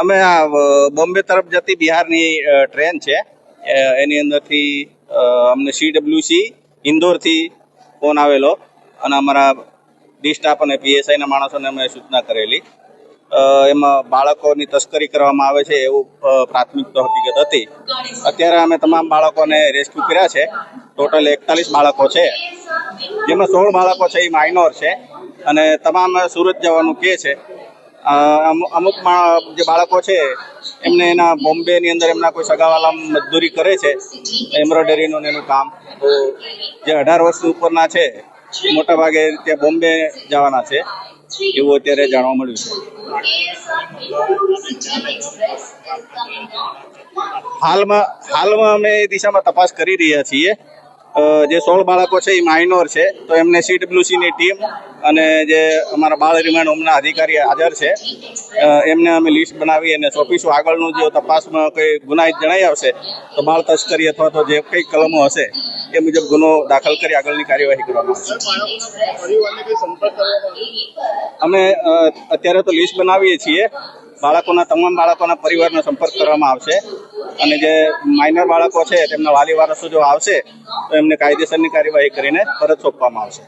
અમે આ બોમ્બે તરફ જતી બિહારની ટ્રેન છે. એની અંદરથી અમને CWC ઇન્દોરથી ફોન આવેલો અને અમારા ડી સ્ટાફ અને PSIના માણસોને અમે સૂચના કરેલી. એમાં બાળકોની તસ્કરી કરવામાં આવે છે એવું પ્રાથમિક તો હકીકત હતી. અત્યારે અમે તમામ બાળકોને રેસ્ક્યુ કર્યા છે. ટોટલ 41 બાળકો છે, જેમાં 16 બાળકો છે એ માઇનોર છે અને તમામ સુરત જવાનું કહે છે. અમુક જે બાળકો છે એમને એના બોમ્બેની અંદર એમના કોઈ સગાવાલા મજદૂરી કરે છે, એમ્બ્રોઇડરીનું એનું કામ. તો જે 18 વર્ષથી ઉપરના છે મોટા ભાગે ત્યાં બોમ્બે જવાના છે એવું અત્યારે જાણવા મળ્યું છે. હાલમાં અમે એ દિશામાં તપાસ કરી રહ્યા છીએ. જે 16 બાળકો છે એ માઇનોર છે, તો એમને CWCની ટીમ અને જે અમારા બાળ રિમાન્ડ હોમના અધિકારી હાજર છે એમને અમે લિસ્ટ બનાવી અને સોંપીશું. આગળનું જો તપાસમાં કંઈ ગુનાહિત જણાઈ આવશે તો બાળ તસ્કરી અથવા તો જે કંઈ કલમો હશે એ મુજબ ગુનો દાખલ કરી આગળની કાર્યવાહી કરવામાં આવશે. અમે અત્યારે તો લિસ્ટ બનાવીએ છીએ. તમામ બાળકોના પરિવારનો સંપર્ક કરવામાં આવશે અને જે માઇનર બાળકો છે તેમના વાલી વારસો જો આવશે તો એમને કાયદેસરની કાર્યવાહી કરીને પરત સોંપવામાં આવશે.